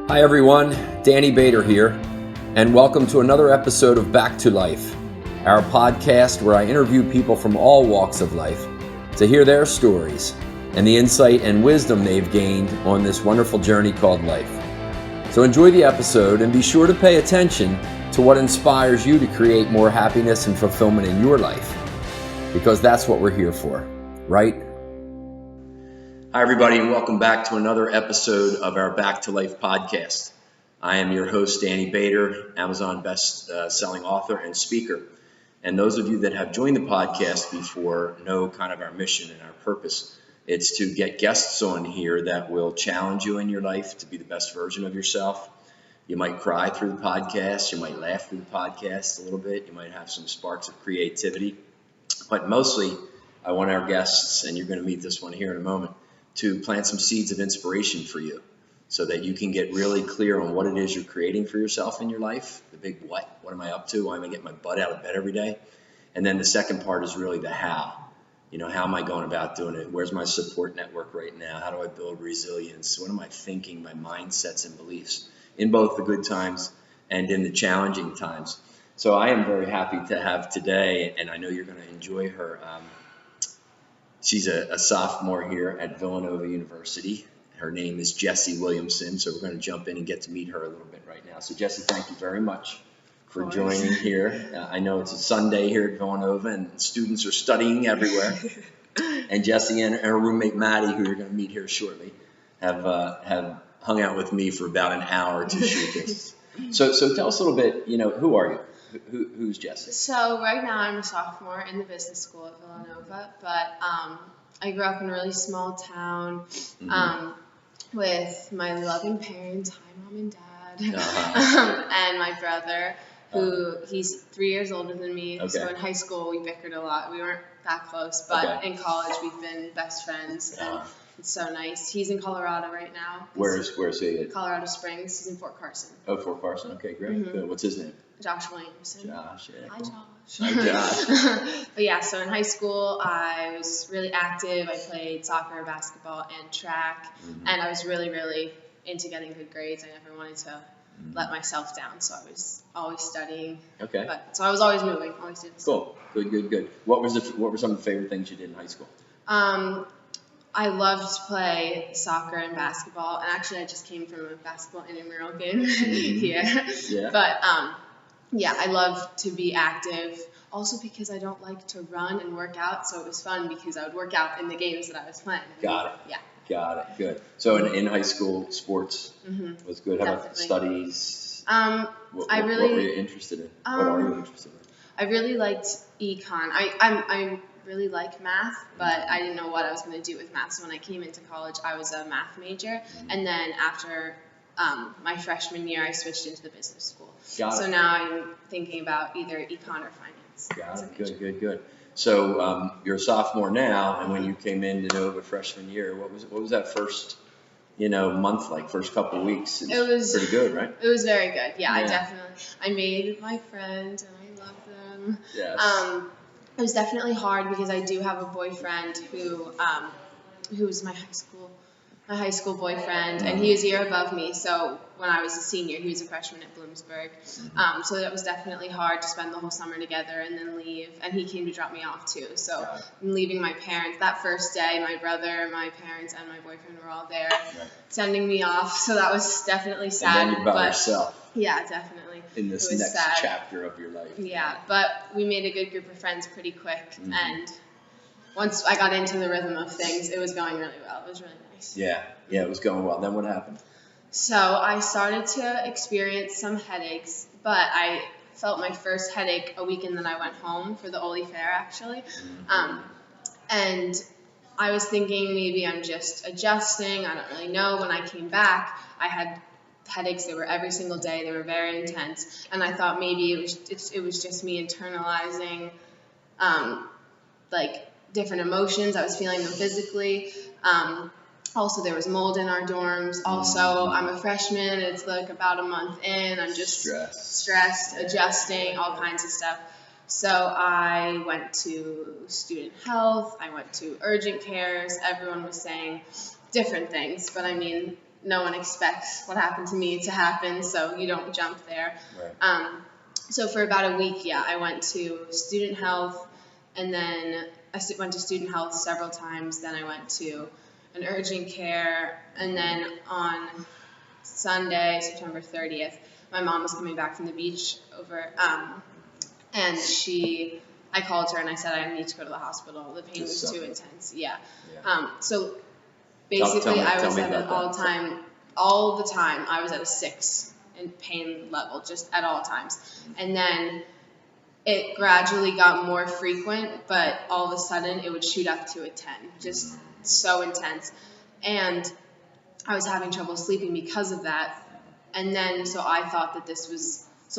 Hi everyone, Danny Bader here, and welcome to another episode of Back to Life, our podcast where I interview people from all walks of life to hear their stories and the insight and wisdom they've gained on this wonderful journey called life. So enjoy the episode and be sure to pay attention to what inspires you to create more happiness and fulfillment in your life, because that's what we're here for, right? Hi, everybody, and welcome back to another episode of our Back to Life podcast. I am your host, Danny Bader, Amazon best-selling author and speaker. And those of you that have joined the podcast before know kind of our mission and our purpose. It's to get guests on here that will challenge you in your life to be the best version of yourself. You might cry through the podcast. You might laugh through the podcast a little bit. You might have some sparks of creativity. But mostly, I want our guests, and you're going to meet this one here in a moment, to plant some seeds of inspiration for you so that you can get really clear on what it is you're creating for yourself in your life. The big what am I up to? Why am I getting my butt out of bed every day? And then the second part is really the how. You know, how am I going about doing it? Where's my support network right now? How do I build resilience? What am I thinking, my mindsets and beliefs in both the good times and in the challenging times? So I am very happy to have today, and I know you're going to enjoy her. She's a sophomore here at Villanova University. Her name is Jessie Williamson, so we're going to jump in and get to meet her a little bit right now. So Jessie, thank you very much for joining here. I know it's a Sunday here at Villanova, and students are studying everywhere. And Jessie and her roommate Maddie, who you're going to meet here shortly, have hung out with me for about an hour to shoot this. So tell us a little bit, who are you? Who's Jessie? So right now I'm a sophomore in the business school at Villanova, but I grew up in a really small town with my loving parents, hi mom and dad, and my brother, who he's 3 years older than me. Okay. So in high school we bickered a lot. We weren't that close, but in college we've been best friends, and it's so nice. He's in Colorado right now. Where's he at? Colorado Springs. He's in Fort Carson. Oh, Fort Carson. Okay, great. Good. What's his name? Josh Williamson. Josh, yeah. Hi, Josh. Hi, Josh. But yeah, so in high school, I was really active. I played soccer, basketball, and track. And I was really, really into getting good grades. I never wanted to let myself down, so I was always studying. Okay. So I was always moving, always doing stuff. Cool. Good. What were some of the favorite things you did in high school? I loved to play soccer and basketball, and actually I just came from a basketball intramural game here. Yeah. But I love to be active, also because I don't like to run and work out, so it was fun because I would work out in the games that I was playing. Got it. Yeah. Got it. Good. So in high school, sports was good. How about studies? What were you interested in? What are you interested in? I really liked econ. I really like math, but I didn't know what I was going to do with math. So when I came into college, I was a math major, and then after my freshman year, I switched into the business school. So now I'm thinking about either econ or finance. Got it. Good. So you're a sophomore now, and when you came into Nova freshman year, what was that first month like? First couple of weeks? It was pretty good, right? It was very good. Yeah. I made my friends, and I love them. Yes. It was definitely hard because I do have a boyfriend who was my high school boyfriend, and he was a year above me. So when I was a senior, he was a freshman at Bloomsburg. So that was definitely hard to spend the whole summer together and then leave. And he came to drop me off too. So I'm leaving my parents that first day. My brother, my parents, and my boyfriend were all there, sending me off. So that was definitely sad. And then you're by yourself. Yeah, definitely. In this next chapter of your life. Yeah, but we made a good group of friends pretty quick, and once I got into the rhythm of things, it was going really well. It was really nice. Yeah, it was going well. Then what happened? So I started to experience some headaches, but I felt my first headache a week, and then I went home for the Oli Fair, actually. And I was thinking maybe I'm just adjusting. I don't really know. When I came back, I had headaches. They were every single day. They were very intense, and I thought maybe it was just me internalizing different emotions. I was feeling them physically. Also, there was mold in our dorms. Also, I'm a freshman. It's like about a month in. I'm just stressed, adjusting, all kinds of stuff. So I went to student health. I went to urgent cares. Everyone was saying different things, but I mean, no one expects what happened to me to happen, so you don't jump there. Right. So for about a week, I went to student health, and then I went to student health several times. Then I went to an urgent care, and then on Sunday, September 30th, my mom was coming back from the beach over, and I called her and I said I need to go to the hospital. The pain was too intense. Yeah. So basically, I was at an all the time. I was at a 6 in pain level, just at all times. And then it gradually got more frequent, but all of a sudden it would shoot up to a 10, just so intense. And I was having trouble sleeping because of that. And then, so I thought that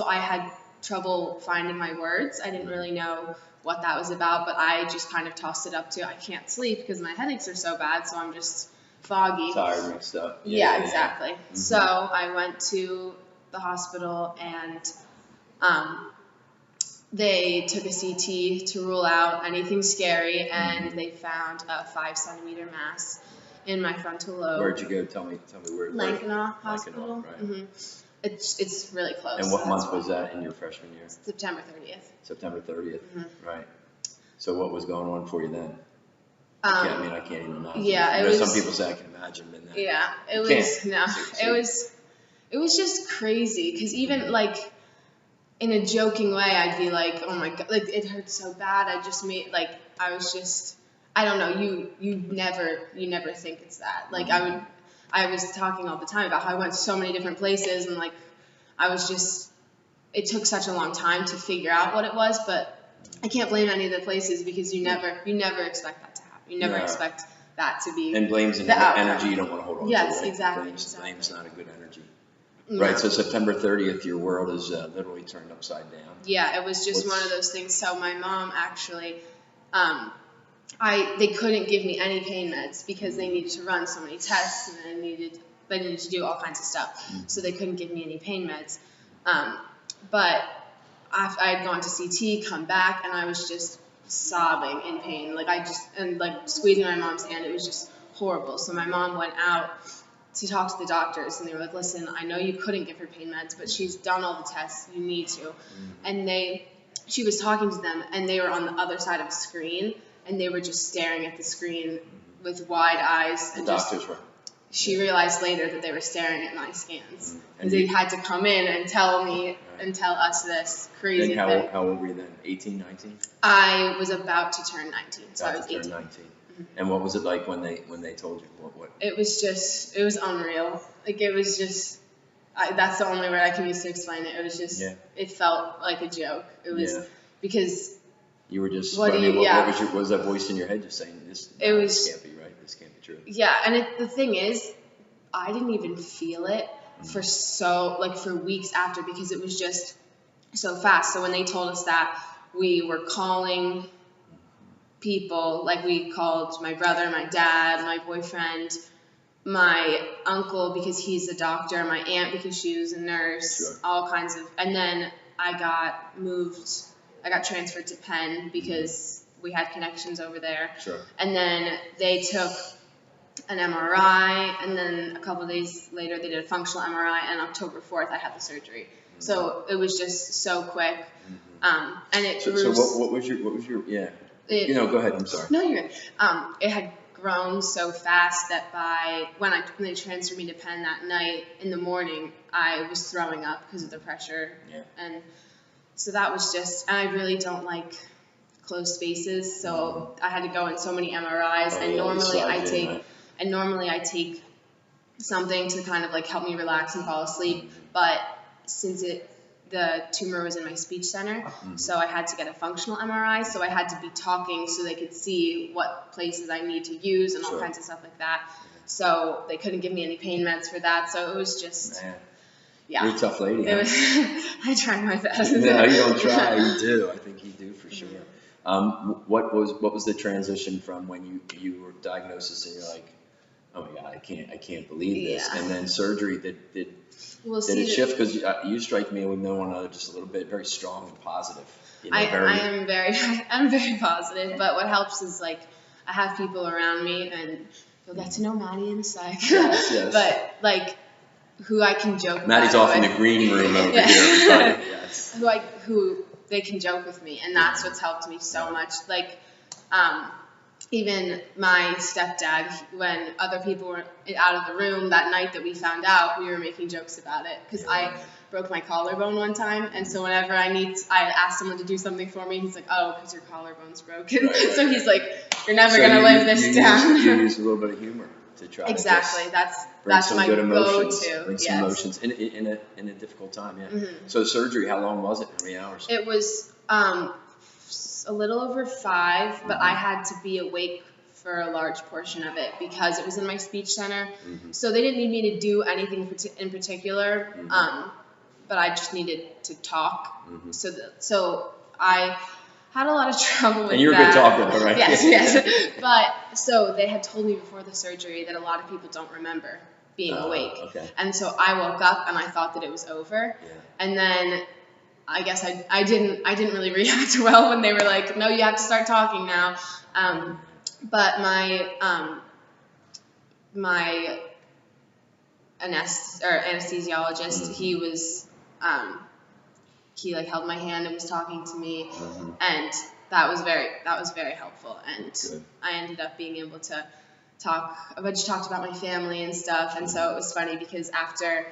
I had trouble finding my words. I didn't really know what that was about, but I just kind of tossed it up to, I can't sleep because my headaches are so bad, so I'm just foggy. Tired, mixed up. Yeah, exactly. Mm-hmm. So I went to the hospital, and they took a CT to rule out anything scary, and they found a 5-centimeter mass in my frontal lobe. Where'd you go? Tell me where. Lankanaugh Hospital. Right. Mm-hmm. It's really close. And what month was that in your freshman year? September 30th. September 30th. Mm-hmm. Right. So what was going on for you then? I can't even imagine. Yeah, some people say I can imagine. Yeah, it was just crazy, because even like in a joking way, I'd be like, oh my God, like it hurts so bad. I don't know. You never think it's that. Like I was talking all the time about how I went to so many different places, and like it took such a long time to figure out what it was, but I can't blame any of the places, because you never expect that to happen. You never expect that to be. And blame's an energy you don't want to hold on to. Yes, right? exactly. Blame's not a good energy. No. Right, so September 30th, your world is literally turned upside down. Yeah, it was just one of those things. So my mom actually, they couldn't give me any pain meds because they needed to run so many tests, and they needed to do all kinds of stuff. So they couldn't give me any pain meds. But I had gone to CT, come back, and I was just sobbing in pain. Like squeezing my mom's hand. It was just horrible. So my mom went out to talk to the doctors, and they were like, listen, I know you couldn't give her pain meds, but she's done all the tests, you need to. And she was talking to them, and they were on the other side of the screen, and they were just staring at the screen with wide eyes. And doctors were. She realized later that they were staring at my scans, because they had to come in and tell me and tell us this crazy thing. How old were you then? 18, 19? I was about to turn 19, so I was 18. 19. And what was it like when they told you? What? It was unreal. Like, it was just, that's the only word I can use to explain it. It was just, It felt like a joke. It was because you were just. What was that voice in your head just saying this? This can't be right. This can't be true. Yeah, and the thing is, I didn't even feel it for weeks after, because it was just so fast. So when they told us that, we were calling people, like we called my brother, my dad, my boyfriend, my uncle because he's a doctor, my aunt because she was a nurse, all kinds of, and then I got transferred to Penn because we had connections over there. And then they took an MRI, and then a couple of days later they did a functional MRI, and October 4th I had the surgery. So it was just so quick. And it grew. So what was your go ahead, I'm sorry. No, you're good. It had grown so fast that when they transferred me to Penn that night, in the morning, I was throwing up because of the pressure. And so that was just, and I really don't like closed spaces, so I had to go in so many MRIs, and normally I take something to kind of like help me relax and fall asleep, but since the tumor was in my speech center, so I had to get a functional MRI, so I had to be talking so they could see what places I need to use and all kinds of stuff like that. So they couldn't give me any pain meds for that, so it was just, You're a tough lady. It was. I tried my best. No, you don't try. You do. I think you do for sure. What was the transition from when you were diagnosed and you're like, oh my God, I can't believe this, and then surgery did it shift? Because you strike me with no one other, just a little bit, very strong and positive. I'm very positive, but what helps is like I have people around me, and you'll get to know Maddie in a sec. Yes. But like who I can joke Maddie's about off in the green room over here. Everybody. Yes. Who they can joke with me, and that's what's helped me so much. Like, even my stepdad, when other people were out of the room that night that we found out, we were making jokes about it because I broke my collarbone one time, and so whenever I ask someone to do something for me, he's like, "Oh, because your collarbone's broken." Right. So he's like, "You're never gonna live this down." You use a little bit of humor to try exactly. to That's my good emotions, go-to. bring some emotions in a difficult time. Yeah. Mm-hmm. So surgery, how long was it? How many hours? It was a little over 5, but I had to be awake for a large portion of it because it was in my speech center. Mm-hmm. So they didn't need me to do anything in particular, but I just needed to talk. Mm-hmm. So I had a lot of trouble with that. And you're a good talker, though, right? Yes. But so they had told me before the surgery that a lot of people don't remember being awake. Okay. And so I woke up and I thought that it was over. Yeah. And then I guess I didn't really react well when they were like, "No, you have to start talking now." But my anesthesiologist, he was he like held my hand and was talking to me, and that was very helpful. And good. I ended up being able to talk. I just talked about my family and stuff, and so it was funny because after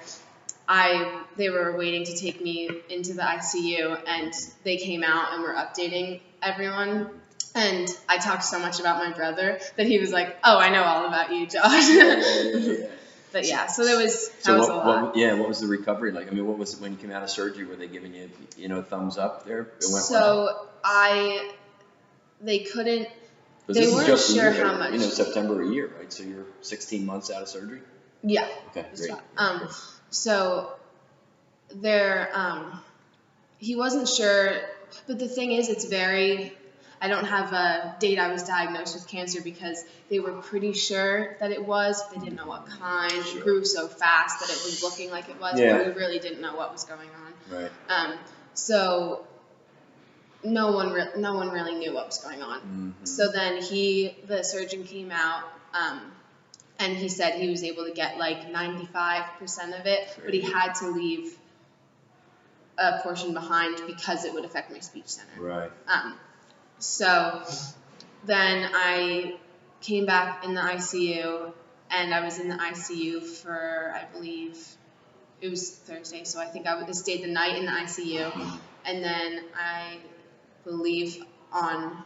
they were waiting to take me into the ICU, and they came out and were updating everyone. And I talked so much about my brother that he was like, "Oh, I know all about you, Josh." Yeah. But yeah, so that was a lot. What was the recovery like? I mean, what was it when you came out of surgery? Were they giving you, thumbs up there? It went so well? They couldn't. They weren't sure how much. September a year, right? So you're 16 months out of surgery. Yeah. Okay, great. So he wasn't sure, but the thing is, I don't have a date I was diagnosed with cancer because they were pretty sure that it was. They didn't know what kind. It grew so fast that it was looking like it was, but we really didn't know what was going on. Right. So no one really knew what was going on. Mm-hmm. So then the surgeon came out, and he said he was able to get like 95% of it, but he had to leave a portion behind because it would affect my speech center. Right. So then I came back in the ICU, and I was in the ICU for, I believe, it was Thursday, so I think I stayed the night in the ICU, and then I believe I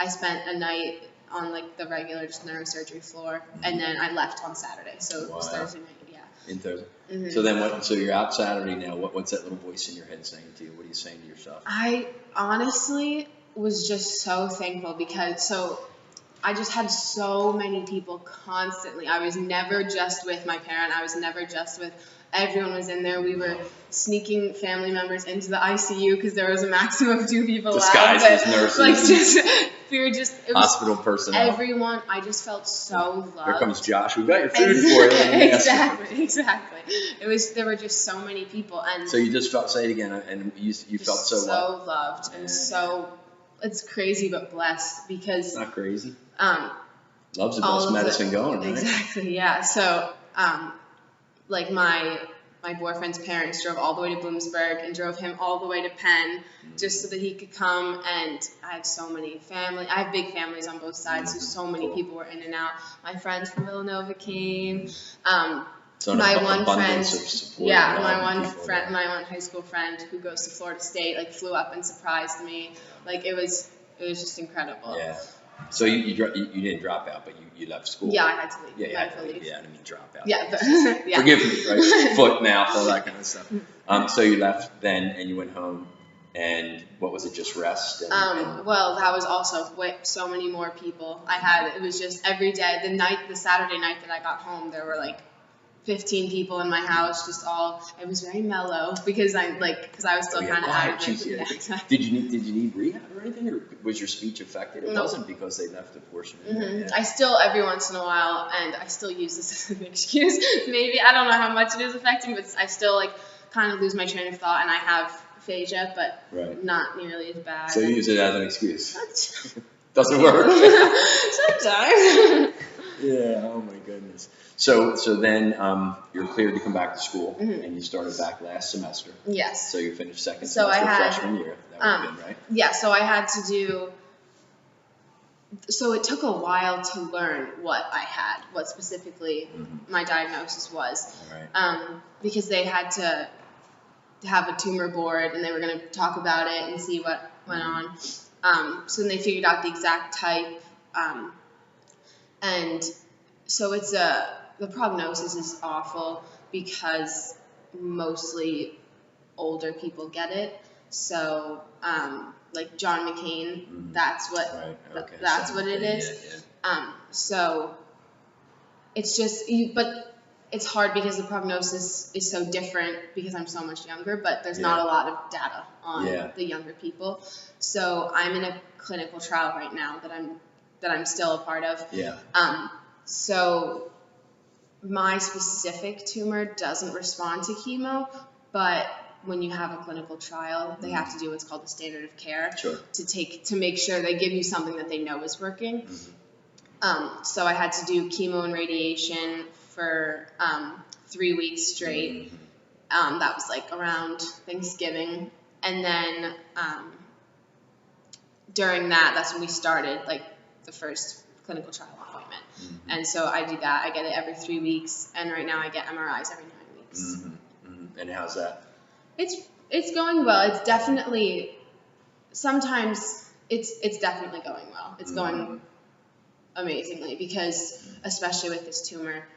spent a night on like the regular just neurosurgery floor, and then I left on Saturday, so it was Thursday night, yeah. In Thursday. Mm-hmm. So then so you're out Saturday now, what's that little voice in your head saying to you? What are you saying to yourself? I honestly was just so thankful because I just had so many people constantly. I was never just with my parent. I was never just with everyone was in there. We were sneaking family members into the ICU because there was a maximum of 2 people disguised as nurses. We were just hospital personnel. Everyone. I just felt so loved. Here comes Josh. We've got your food for you. Exactly. There were just so many people, and so you just felt. Say it again, and you felt so loved and so. It's crazy but blessed because it's not crazy. Love's the best medicine going, right? Exactly, yeah. So, like my boyfriend's parents drove all the way to Bloomsburg and drove him all the way to Penn just so that he could come. And I had so many I have big families on both sides, so many people were in and out. My friends from Villanova came. So my one friend, my one high school friend who goes to Florida State, like flew up and surprised me. Like it was just incredible. Yeah. So you didn't drop out, but you left school. Yeah, I had to leave. Yeah, I didn't mean drop out. Yeah, but, Forgive me, right? Foot, mouth, all that kind of stuff. So you left then, and you went home, and what was it? Just rest. Well, that was also so many more people. It was just every day. The Saturday night that I got home, there were like 15 people in my house, it was very mellow because I was still kind of out of it. Yeah, exactly. Did you need rehab or anything, or was your speech affected? It wasn't because they left a portion of it. Yeah. I still, every once in a while, and I still use this as an excuse, maybe, I don't know how much it is affecting, but I still kind of lose my train of thought, and I have aphasia, but not nearly as bad. So you use it as an excuse. Doesn't work. Sometimes. Yeah. Oh my goodness. So then you're cleared to come back to school, and you started back last semester. Yes. So you finished second So semester I had, freshman year. That would have been right. Yeah. So I had to do. So it took a while to learn what I had, what specifically my diagnosis was, because they had to have a tumor board and they were going to talk about it and see what went on. So then they figured out the exact type, and so the prognosis is awful because mostly older people get it. So like John McCain, that's what that's what it is. So it's just but it's hard because the prognosis is so different because I'm so much younger, but there's not a lot of data on the younger people. So I'm in a clinical trial right now that I'm still a part of. So my specific tumor doesn't respond to chemo, but when you have a clinical trial, they have to do what's called the standard of care to make sure they give you something that they know is working. So I had to do chemo and radiation for 3 weeks straight. That was like around Thanksgiving, and then during that's when we started like the first clinical trial appointment. And so I do that. I get it every 3 weeks, and right now I get MRIs every 9 weeks. And how's that? It's going well. It's definitely sometimes it's definitely going well. It's going amazingly because especially with this tumor,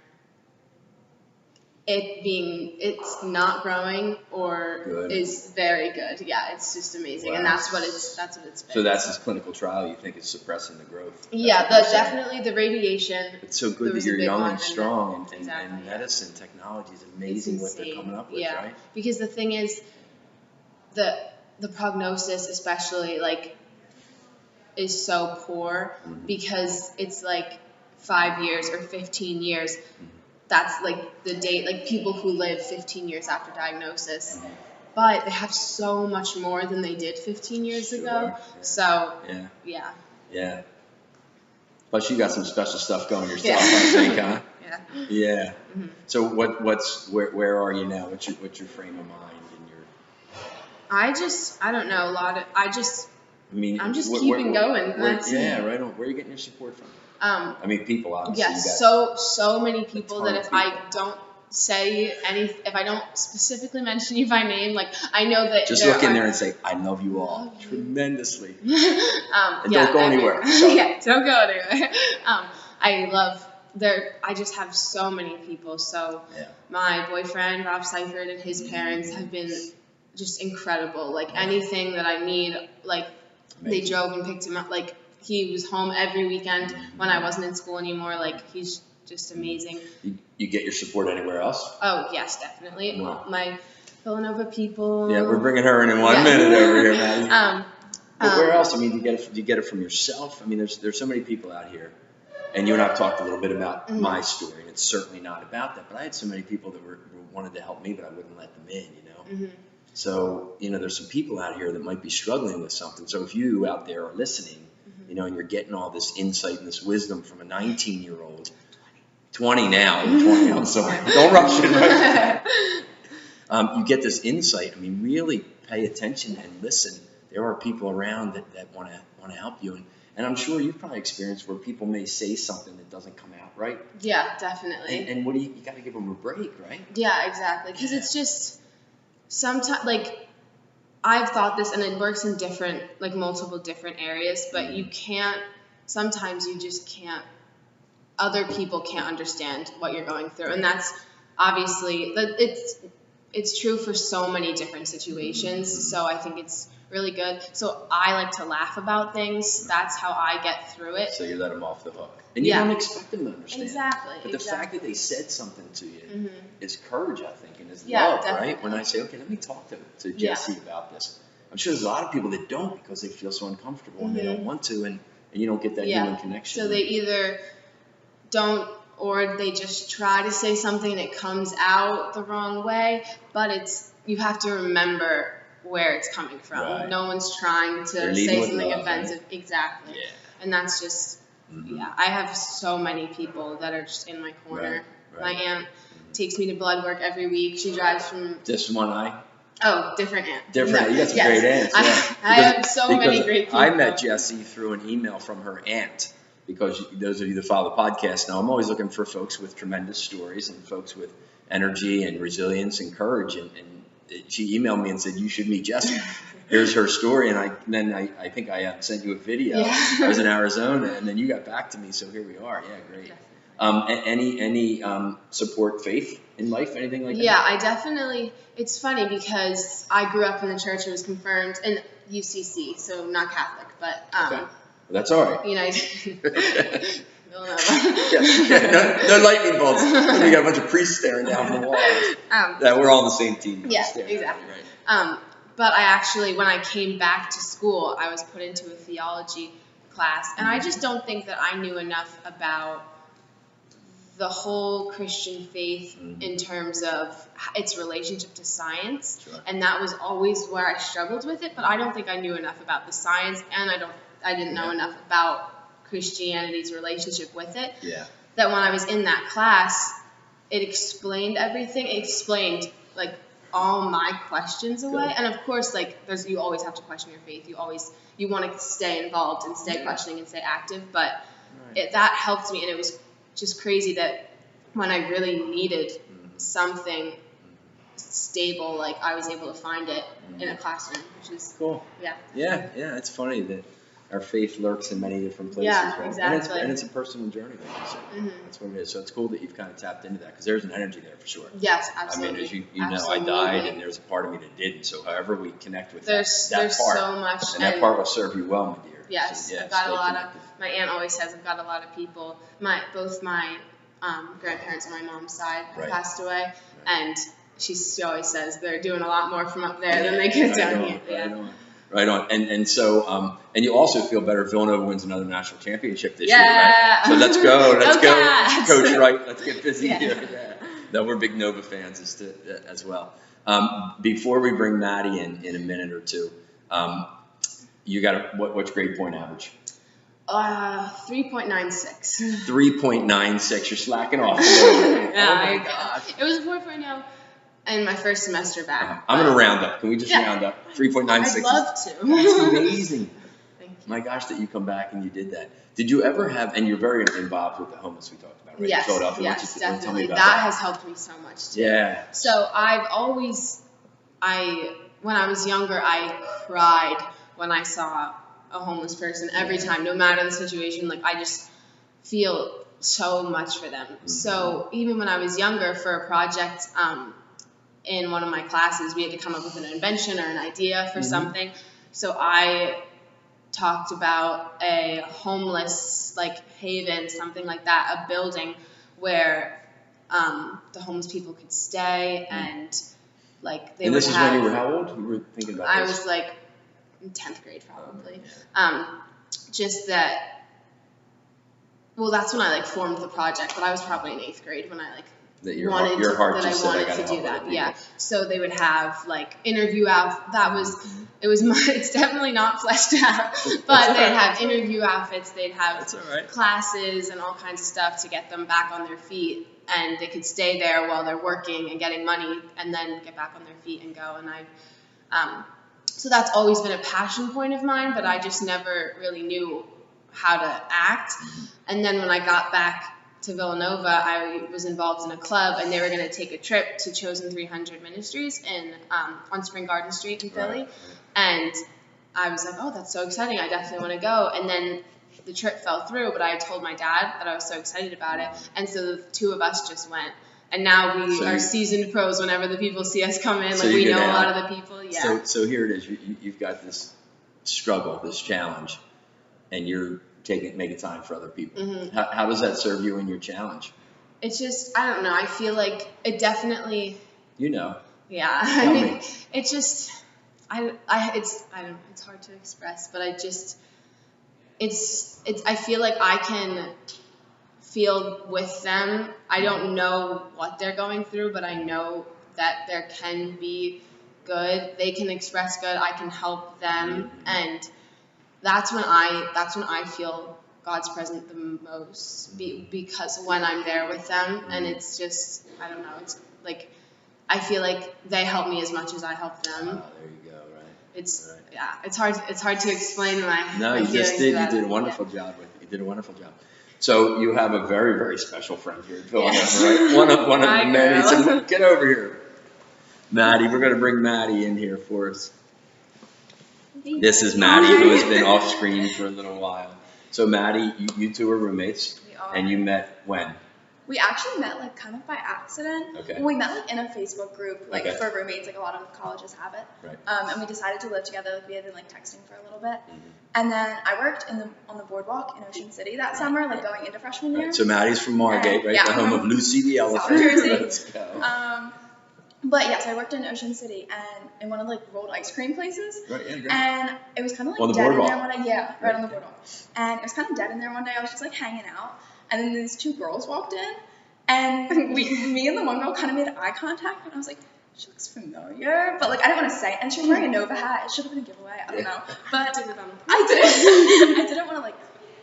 it's not growing or is very good. Yeah, it's just amazing, and that's what it's been. So that's this clinical trial. You think is suppressing the growth? Definitely the radiation. It's so good that you're young and strong, and medicine technology is amazing what they're coming up with, right? Because the thing is, the prognosis, especially like, is so poor because it's like 5 years or 15 years. That's like the date, like people who live 15 years after diagnosis, but they have so much more than they did 15 years ago. So yeah. Plus you got some special stuff going yourself, I think, huh? Yeah. So where are you now? What's your frame of mind and your? I don't know, I'm just keeping going. Right on. Where are you getting your support from? I mean, people obviously. Yes, so many people that if I don't say if I don't specifically mention you by name, like I know that. Just look in there and say, "I love you all tremendously." And don't go anywhere. Don't go anywhere. I just have so many people. So my boyfriend Rob Seifert and his parents have been just incredible. Like anything that I need, like they drove and picked him up. Like he was home every weekend when I wasn't in school anymore. Like he's just amazing. You get your support anywhere else? Oh yes, definitely. Wow. My Villanova people. Yeah, we're bringing her in 1 minute over here, Maddie. But where else? I mean, do you get it from yourself? I mean, there's so many people out here, and you and I've talked a little bit about my story, and it's certainly not about that. But I had so many people that wanted to help me, but I wouldn't let them in, you know. So there's some people out here that might be struggling with something. So if you out there are listening, and you're getting all this insight and this wisdom from a 19-year-old, 20 now, 20. I'm sorry, don't rush it. Right? You get this insight. I mean, really pay attention and listen. There are people around that want to help you, and I'm sure you've probably experienced where people may say something that doesn't come out right. Yeah, definitely. And what do you got to give them a break, right? Yeah, exactly. Because it's just sometimes like I've thought this, and it works in multiple different areas, but you can't. Sometimes you just can't. Other people can't understand what you're going through, and that's obviously it's true for so many different situations. So I think it's really good. So I like to laugh about things. That's how I get through it. So you let them off the hook, and you don't expect them to understand. Exactly. But the fact that they said something to you is courage, I think, and is love, definitely. right? When I say, okay, let me talk to Jessie about this. I'm sure there's a lot of people that don't because they feel so uncomfortable and they don't want to, and you don't get that human connection. So they either don't, or they just try to say something and it comes out the wrong way. But you have to remember where it's coming from. Right. No one's trying to say something offensive. Right? Exactly. Yeah. And that's just Yeah, I have so many people that are just in my corner. Right. My aunt takes me to blood work every week. She drives from... Just one eye? Oh, different aunt. Different. You got some great aunts. Yeah. I have so many great people. I met Jessie through an email from her aunt, because those of you that follow the podcast know I'm always looking for folks with tremendous stories and folks with energy and resilience and courage. And she emailed me and said, you should meet Jessie. Here's her story. And then I think I sent you a video. Yeah. I was in Arizona, and then you got back to me. So here we are. Yeah, great. Any support faith in life? Anything like that? Yeah, I definitely. It's funny because I grew up in the church. I was confirmed in UCC, so not Catholic, but Okay. That's all right. United. No lightning bolts. We got a bunch of priests staring down from the walls. That we're all on the same team. Yeah, exactly. Right. But I actually, when I came back to school, I was put into a theology class, and I just don't think that I knew enough about the whole Christian faith in terms of its relationship to science. Sure. And that was always where I struggled with it, but I don't think I knew enough about the science, and I didn't know enough about Christianity's relationship with it. Yeah. That when I was in that class, it explained everything. It explained like all my questions away. Good. And of course, like you always have to question your faith. You want to stay involved and stay questioning and stay active. But that helped me, and it was just crazy that when I really needed something stable, like I was able to find it in a classroom, which is cool. Yeah. It's funny that our faith lurks in many different places. Yeah, right? Exactly. And it's a personal journey, like you said. That's what it is. So it's cool that you've kind of tapped into that, because there's an energy there for sure. Yes, absolutely. I mean, as you know, I died, and there's a part of me that didn't. So however we connect with there's that part, so much, and that part will serve you well, my dear. Yes, so, I've got a lot of. My aunt always says I've got a lot of people. Both my grandparents on my mom's side passed away, and she always says they're doing a lot more from up there than they get down here. Right on. And so, and you also feel better if Villanova wins another national championship this year, right? So let's go. Let's go. Coach Wright, let's get busy here. Yeah. No, we're big Nova fans as well. Before we bring Maddie in a minute or two, you got what's grade point average? 3.96. 3.96. You're slacking off. Oh my gosh. It was a 4.0. And my first semester back. I'm going to round up. Can we just round up? 3.96. I'd love to. That's amazing. Thank you. My gosh, that you come back and you did that. Did you ever have, and you're very involved with the homeless we talked about, right? Yes, definitely. Tell me about that has helped me so much too. Yeah. So I've always, when I was younger, I cried when I saw a homeless person every time, no matter the situation. Like I just feel so much for them. So even when I was younger, for a project, in one of my classes, we had to come up with an invention or an idea for something. So I talked about a homeless haven, something like that, a building where the homeless people could stay and they would have. And this is when you were how old? You were thinking about this? I was in 10th grade probably. Just that. Well, that's when I formed the project, but I was probably in 8th grade when I that your heart just said I gotta do that. Yeah. So they would have interview outfits. It's definitely not fleshed out, but they'd have interview outfits. They'd have classes and all kinds of stuff to get them back on their feet, and they could stay there while they're working and getting money, and then get back on their feet and go. And so that's always been a passion point of mine, but I just never really knew how to act. And then when I got back to Villanova, I was involved in a club, and they were going to take a trip to Chosen 300 Ministries on Spring Garden Street in Philly. And I was like, oh, that's so exciting. I definitely want to go. And then the trip fell through, but I had told my dad that I was so excited about it. And so the two of us just went. And now we are seasoned pros whenever the people see us come in. We know a lot of the people. Yeah. So here it is. You've got this struggle, this challenge, and you're making time for other people. How does that serve you in your challenge? It's just, I don't know. I feel like it definitely. Yeah. I mean, it's just, it's hard to express, but I feel like I can feel with them. I don't know what they're going through, but I know that there can be good. They can express good. I can help them, and that's when I feel God's present the most because when I'm there with them, and it's just, I don't know, it's like, I feel like they help me as much as I help them. Oh, there you go, right. It's, right. yeah, it's hard to explain my No, my you just did. You did a wonderful yeah. job with it. You did a wonderful job. So you have a very, very special friend here in Villanova, Yes. right? One of the My many. girl. So get over here. Maddie, we're going to bring Maddie in here for us. This is Maddie, who has been off screen for a little while. So Maddie, you two are roommates, We are. and you met when? We actually met like kind of by accident. Okay. Well, we met like in a Facebook group, like Okay. for roommates, like a lot of colleges have it. Right. And we decided to live together. Like we had been like texting for a little bit, Mhm. and then I worked on the boardwalk in Ocean City that summer, like going into freshman year. Right. So Maddie's from Margate, right? Yeah. The home of Lucy the South elephant. Jersey. Let's go. But yes, I worked in Ocean City and in one of like rolled ice cream places. Right, yeah, great. And it was kind of like On the dead in boardwalk. there one day. Yeah, right on the boardwalk. And it was kind of dead in there one day. I was just like hanging out, and then these two girls walked in, and me and the one girl kind of made eye contact, and I was like, she looks familiar, but like I didn't want to say it. And she was wearing a Nova hat. It should have been a giveaway. I don't know, but Did it on I didn't want to like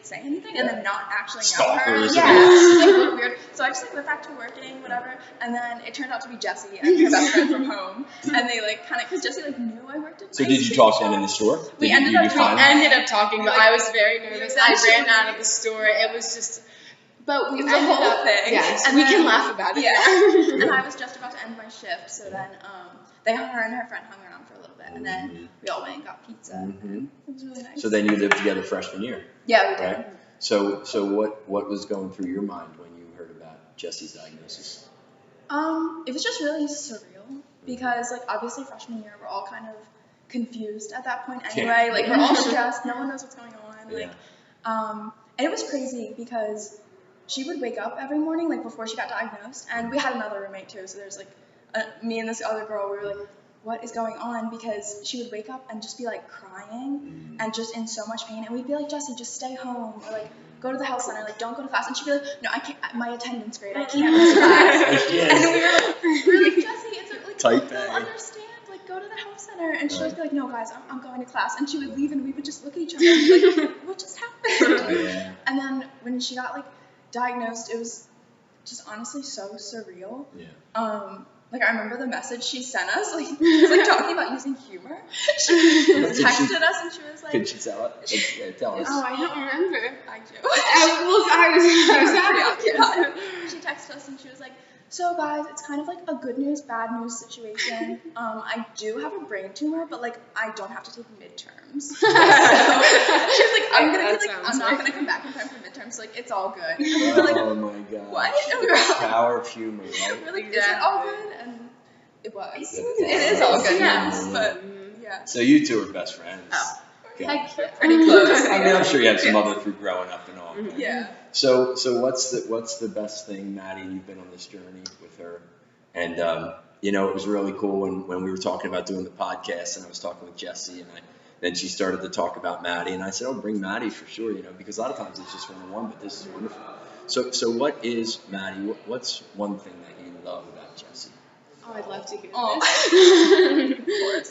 say anything and then not actually know Stalk her her. or Yeah, something. it like, looked weird. So I just like went back to working, whatever, and then it turned out to be Jessie and her best friend from home, and they like kind of because Jessie like knew I worked at. So did you talk to him in the store? We Did ended you up finally- ended up talking, but I was very nervous. I Eventually- ran out of the store. It was just, but we It was ended a whole up, thing. Yes, And we then- can laugh about it. Yeah. And I was just about to end my shift, so then her and her friend hung around for a little bit, and then we all went and got pizza. Mhm. It was really nice. So then you lived together freshman year, yeah, we did. right? So what was going through your mind when you heard about Jessie's diagnosis? It was just really surreal because, like, obviously freshman year we're all kind of confused at that point anyway. Yeah. Like, we're all stressed. No one knows what's going on. Like, Yeah. and it was crazy because she would wake up every morning, like, before she got diagnosed, and we had another roommate too. So there's like me and this other girl. We were like, what is going on? Because she would wake up and just be like crying and just in so much pain, and we'd be like, Jessie, just stay home, or like go to the health center, like don't go to class. And she'd be like, no, I can't, my attendance grade, I can't miss class. Yes. And we were like, Jessie, it's like Type you'll A. understand, like go to the health center. And she'd always be like, no guys, I'm going to class. And she would leave and we would just look at each other and be like, what just happened? Yeah. And then when she got like diagnosed, it was just honestly so surreal. Yeah. Like I remember the message she sent us, like it was like talking about using humor. She texted us and she was like, Could she tell it? Yeah, tell us. Oh, I don't remember. I do. I was happy. She texted us and she was like, so guys, it's kind of like a good news, bad news situation. I do have a brain tumor, but like I don't have to take midterms. So she was like, I'm not gonna come back in time for midterms. So, like it's all good. And we're like, Oh my god. what? The power of humor, right? we're like, is it all good? And it was. It It is all good. Yes. Yes, but yeah. So you two are best friends. Oh. Okay. Heck yeah. Pretty close. I mean, I'm sure you had some other through growing up and all. Yeah. So what's the best thing, Maddie? You've been on this journey with her, and you know, it was really cool when we were talking about doing the podcast, and I was talking with Jessie, and then she started to talk about Maddie, and I said, oh, bring Maddie for sure, you know, because a lot of times it's just one-on-one, but this is wonderful. So what is Maddie? What's one thing that you love about Jessie? Oh, I'd love to hear Oh.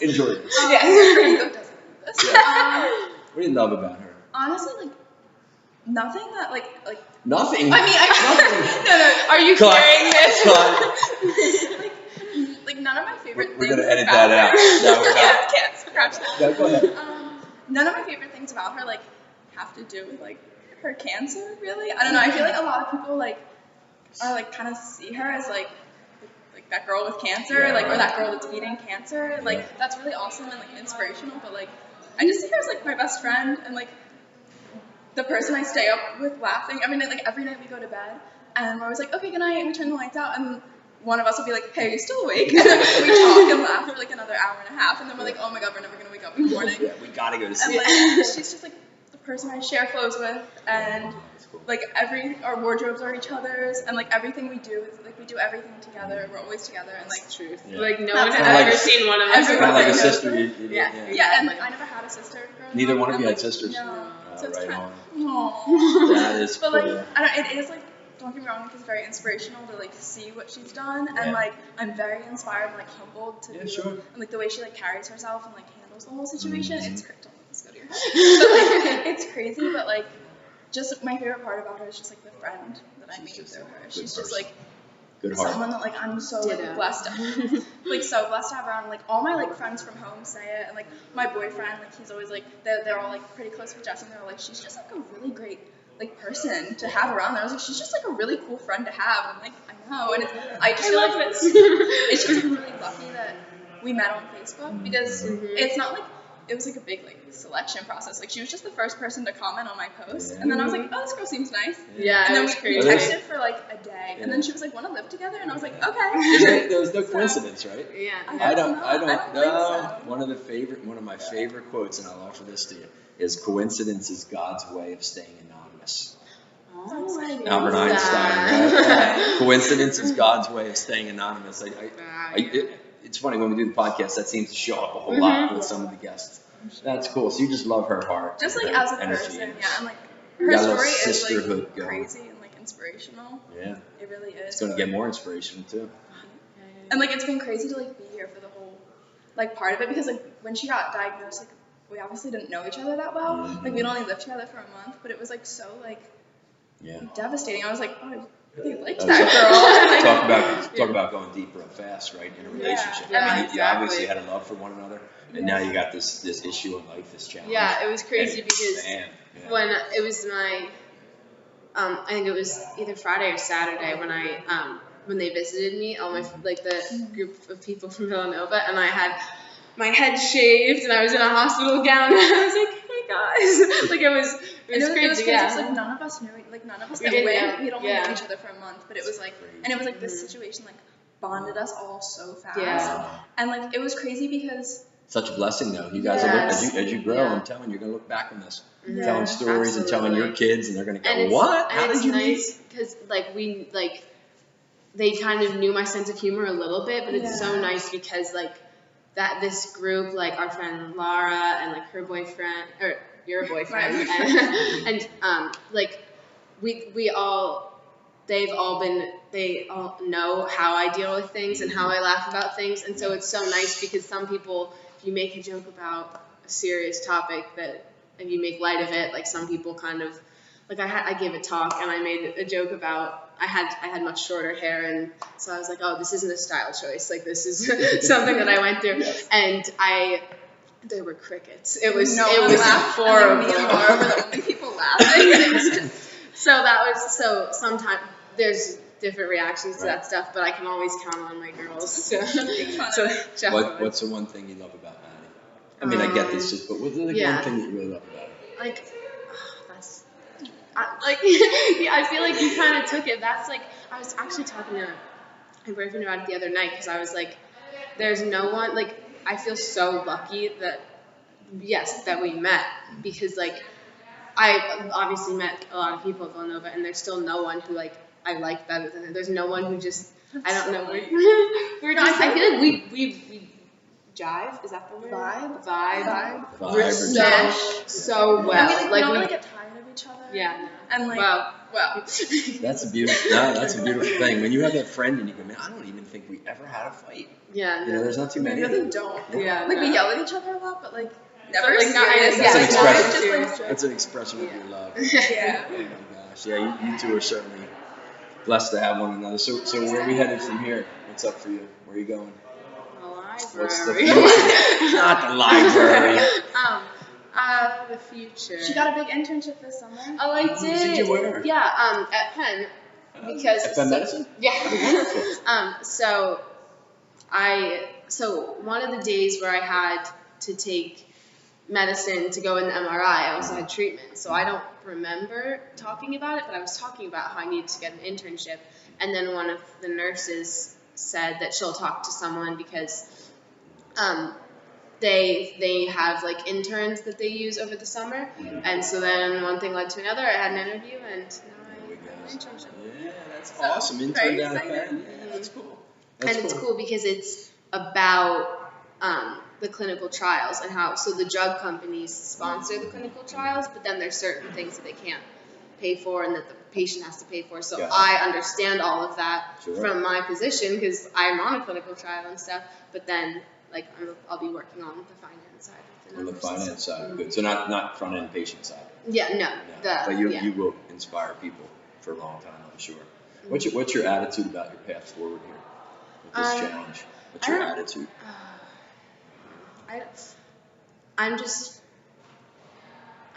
Enjoy this. Yeah. Yeah. What do you love about her? Honestly, like nothing that like. Nothing. I mean, no. Are you Cut. carrying this? Cut. like none of my favorite things. We're gonna edit about that out. her- No, we're not. Can't scratch that. No, go ahead. None of my favorite things about her like have to do with like her cancer. Really, I don't know. I feel like a lot of people like are like kind of see her as like that girl with cancer, Yeah, like or right. that girl that's beating cancer. Like that's really awesome and like inspirational. But like I just see her as like my best friend and like the person I stay up with laughing. I mean, like every night we go to bed and we're always like, okay, good night, and we turn the lights out, and one of us will be like, hey, are you still awake? And then we talk and laugh for like another hour and a half, and then we're like, oh my god, we're never gonna wake up in the morning. Yeah, we gotta go to And sleep. like she's just like the person I share clothes with, and That's cool. like our wardrobes are each other's, and like everything we do is like we do everything together. We're always together, and like Truth. Yeah. Like no That's one has kinda ever like- seen one of us. Everyone Kind of like a knows sister. her. Yeah. yeah, and like I never had a sister growing Neither up, one of and, you had like, sisters? No. So it's right kind on. of, That is but cool. like I don't. It is like, don't get me wrong, like it's very inspirational to like see what she's done, Yeah. and like I'm very inspired and like humbled to Yeah, be, sure. and like the way she like carries herself and like handles the whole situation. Mhm. It's crazy. Don't let this go to your head. But like it's crazy, but like just my favorite part about her is just like the friend that I made through her. She's just like good heart. someone that like I'm so like blessed to like so blessed to have around. Like all my like friends from home say it, and like my boyfriend, like he's always like they're all like pretty close with Jessie, and they're like, she's just like a really great like person to have around there. I was like, she's just like a really cool friend to have. And I'm like, I know, and I just feel like it's just really lucky that we met on Facebook, because it's not like it was like a big like selection process. Like she was just the first person to comment on my post, and then I was like, oh, this girl seems nice. Yeah, and then we texted crazy. for like a day, and then she was like, want to live together? And I was like, okay. There was no coincidence, right? Yeah. I don't think know. so. One of my favorite quotes, and I'll offer this to you, is coincidence is God's way of staying anonymous. Oh, I Albert love Einstein, that. right? Coincidence is God's way of staying anonymous. It's funny when we do the podcast, that seems to show up a whole lot with some of the guests. That's cool. So you just love her heart. Just like her as a energy. person, yeah. And like You her got a little story is sisterhood like going. crazy and like inspirational. Yeah. It really is. It's going to get more inspirational too. And like it's been crazy to like be here for the whole like part of it, because like when she got diagnosed, like we obviously didn't know each other that well. Like we'd only lived together for a month, but it was like so like devastating. I was like, oh, I really liked that girl. Talk about going deep real fast, right, in a relationship. You obviously had a love for one another, and now you got this issue in life, this challenge. Yeah, it was crazy because when it was my, I think it was either Friday or Saturday when they visited me, all my like the group of people from Villanova, and I had my head shaved and I was in a hospital gown, and I was like, hey guys, like it was crazy. It was crazy. Like none of us knew, like none of us that went. We'd only known each other for a month, but it was like, and it was like this situation like bonded us all so fast. Yeah. And like it was crazy because such a blessing though. You guys are as you grow, I'm telling you, you're gonna look back on this, telling stories and telling your kids, and they're gonna go, what? How did you meet? Because they kind of knew my sense of humor a little bit, but it's so nice because like that this group, like our friend Laura and like her boyfriend or your boyfriend and like they all know how I deal with things and how I laugh about things, and so it's so nice because some people, if you make a joke about a serious topic, that if you make light of it, like some people kind of like I gave a talk and I made a joke about I had much shorter hair, and so I was like, oh, this isn't a style choice, like this is something that I went through, and there were crickets. It was horrible. Me and Laura were the only people laughing. So sometimes there's different reactions to that stuff, but I can always count on my girls. What's the one thing you love about Maddie? I mean, I get this, but what's the one thing that you really love about her? Like, I feel like you kind of took it. That's like, I was actually talking to my boyfriend about it the other night, because I was like, there's no one, like, I feel so lucky that we met, because like, I obviously met a lot of people at Villanova, and there's still no one who like I like better than her. There's no one who just, I don't know, we're just, I feel like we jive, is that the word? Vibe. We're so well. And we don't really get tired of each other. Yeah. And like, well. That's a beautiful thing. When you have that friend and you go, man, I don't even think we ever had a fight. Yeah. You know, there's not too many. We really don't. Yeah. Like we yell at each other a lot, but like never like, serious. That's an expression of your love. Yeah. Oh my gosh. Yeah, you two are certainly blessed to have one another. So where are we headed from here? What's up for you? Where are you going? The library. What's the future? Not the library. The future. She got a big internship this summer. Oh, I did. Did you where? Yeah, at Penn. Because at Penn Medicine? Yeah. So one of the days where I had to take medicine to go in the MRI, I also had treatment. So I don't remember talking about it, but I was talking about how I needed to get an internship. And then one of the nurses said that she'll talk to someone because they have like interns that they use over the summer, and so then one thing led to another. I had an interview, and now I have an internship. Yeah, that's awesome. Intern down at Penn. Yeah, that's cool. It's cool because it's about the clinical trials and how the drug companies sponsor the clinical trials, but then there's certain things that they can't pay for and that the patient has to pay for. So I understand all of that from my position because I'm on a clinical trial and stuff, but then like I'll be working on the finance side. On the finance side, good. So not front end patient side. Yeah, no. But you will inspire people for a long time, I'm sure. What's your attitude about your path forward here with this challenge? What's your attitude?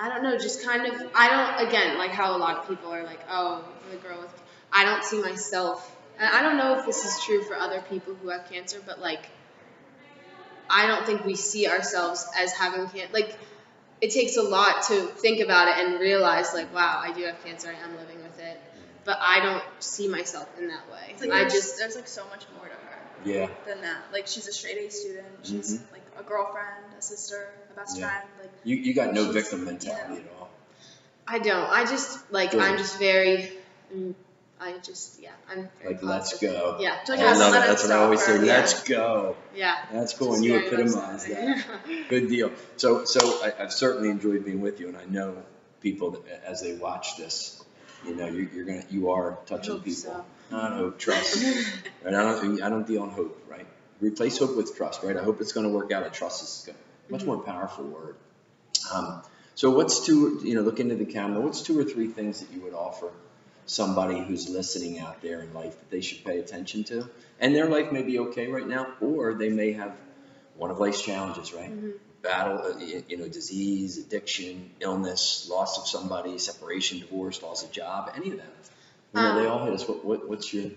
I don't know, just kind of, I don't, again, like how a lot of people are like, oh, the girl with, I don't see myself, and I don't know if this is true for other people who have cancer, but like, I don't think we see ourselves as having cancer. Like, it takes a lot to think about it and realize, like, wow, I do have cancer, I am living with it, but I don't see myself in that way. It's like there's like so much more to her than that. Like, she's a straight A student, she's like a girlfriend, a sister, a best friend. Like, you got no victim mentality at all. I don't. I just, like, I'm just very, I'm very like, let's go. Yeah. I love it. That's what I always say. Yeah. Let's go. Yeah. That's cool. And you epitomize that. Good deal. So I've certainly enjoyed being with you, and I know people that, as they watch this, you know, you are touching people. So. Not hope, trust. Right? I don't deal on hope, right? Replace hope with trust, right? I hope it's going to work out. I trust is a much more powerful word. So what's look into the camera, what's 2 or 3 things that you would offer somebody who's listening out there in life that they should pay attention to? And their life may be okay right now, or they may have one of life's challenges, right? Battle, disease, addiction, illness, loss of somebody, separation, divorce, loss of job, any of them. They all hit us. What's your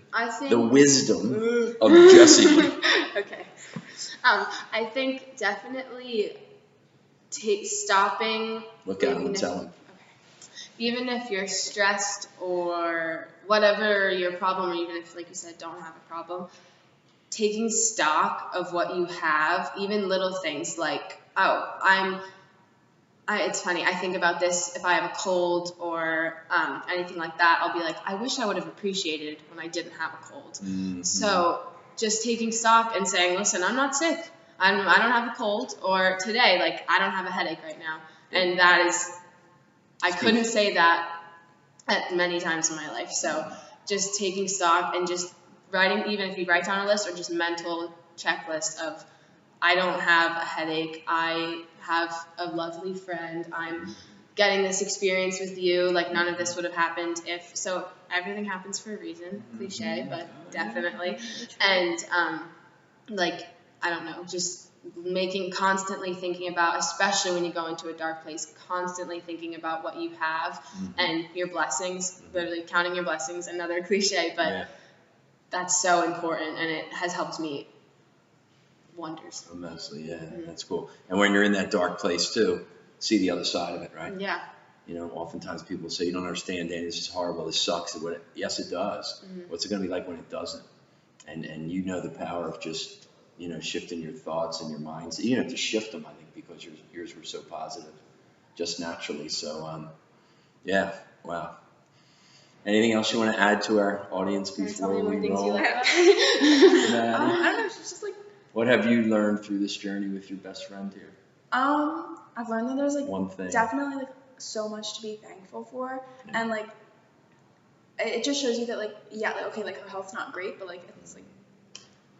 the wisdom of Jessie? Okay. I think definitely stopping. Look at him and tell him. Even if you're stressed or whatever your problem, or even if, like you said, don't have a problem, taking stock of what you have, even little things like, it's funny, I think about this if I have a cold or anything like that, I'll be like, I wish I would have appreciated when I didn't have a cold. So just taking stock and saying, listen, I'm not sick. I don't have a cold, or today, like, I don't have a headache right now. And that is, I couldn't say that at many times in my life. So just taking stock and just writing, even if you write down a list or just mental checklist of, I don't have a headache, I have a lovely friend, I'm getting this experience with you, like none of this would have happened if, so everything happens for a reason, cliche, but definitely. And I don't know, just constantly thinking about, especially when you go into a dark place, constantly thinking about what you have and your blessings, literally counting your blessings, another cliche, but that's so important, and it has helped me wonders. Immensely, that's cool. And when you're in that dark place too, see the other side of it, right? Yeah. Oftentimes people say, you don't understand, Danny, this is horrible, this sucks. Yes, it does. What's it going to be like when it doesn't? And the power of just, shifting your thoughts and your minds. You have to shift them, I think, because yours were so positive, just naturally. So, wow. Anything else you want to add to our audience before we roll? I don't know. It's just like. What have you learned through this journey with your best friend here? I've learned that there's one thing, definitely so much to be thankful for, and it just shows you that her health's not great, but it's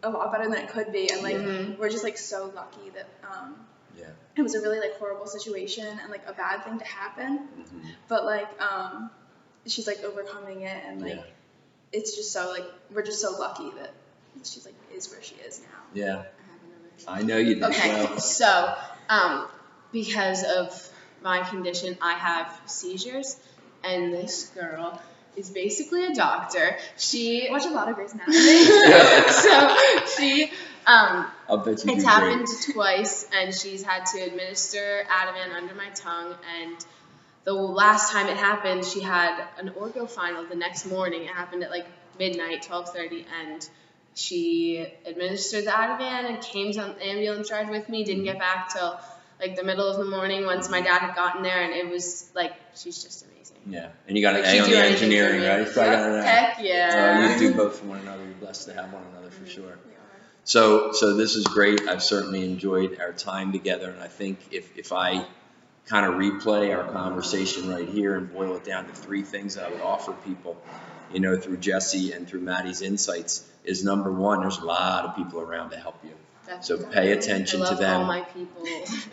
a lot better than it could be, and we're just so lucky that it was a really horrible situation and a bad thing to happen, but she's overcoming it, and it's just so we're just so lucky that she's is where she is now. Yeah, I know you did. Okay, well. So because of my condition, I have seizures, and this girl is basically a doctor. She watch a lot of Grey's Anatomy. So she I'll bet you it's happened twice, and she's had to administer Ativan under my tongue, and the last time it happened, she had an orgo final the next morning. It happened at midnight, 12:30, and she administered the Ativan and came to the ambulance ride with me, didn't get back till the middle of the morning once my dad had gotten there, and it was she's just amazing. Yeah, and you got an A on the engineering, right? Heck yeah. You do both for one another. You're blessed to have one another for sure. So this is great. I've certainly enjoyed our time together, and I think if I kind of replay our conversation right here and boil it down to 3 things that I would offer people, through Jessie and through Maddie's insights, is number 1, there's a lot of people around to help you. So Definitely. pay attention I to love them. all my people.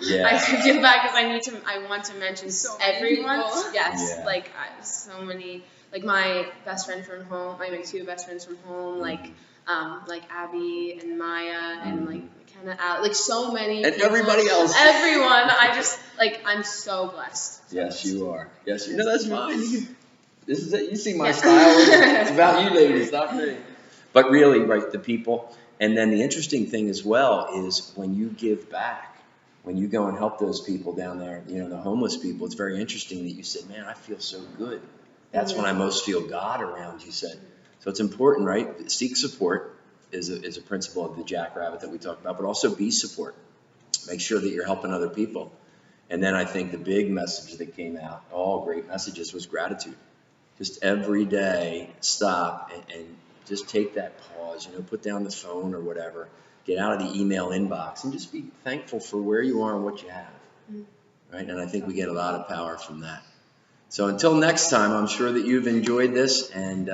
Yeah. I feel bad because I want to mention So many everyone. people. Yes, Yeah. like so many. Like my best friend from home. I have 2 best friends from home. Like Abby and Maya and like McKenna, like so many. And people. everybody else. Everyone. I just I'm so blessed. Yes, you are. Yes, you know, that's fine. This is it. You see my Yeah. style. It's about you ladies, not me. But really, right, the people. And then the interesting thing as well is when you give back, when you go and help those people down there, the homeless people, it's very interesting that you said, man, I feel so good. That's when I most feel God around, you said. So it's important, right? Seek support is a principle of the Jackrabbit that we talked about, but also be support. Make sure that you're helping other people. And then I think the big message that came out, all great messages, was gratitude. Just every day, stop and just take that pause, put down the phone or whatever, get out of the email inbox and just be thankful for where you are and what you have, right? And I think we get a lot of power from that. So until next time, I'm sure that you've enjoyed this, and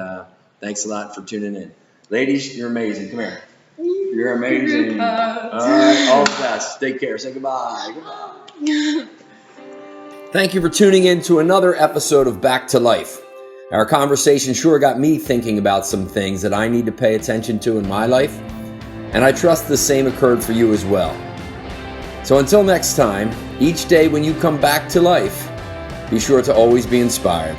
thanks a lot for tuning in. Ladies, you're amazing. Come here. You're amazing. All right, all the best. Take care. Say goodbye. Goodbye. Thank you for tuning in to another episode of Back to Life. Our conversation sure got me thinking about some things that I need to pay attention to in my life, and I trust the same occurred for you as well. So until next time, each day when you come back to life, be sure to always be inspired.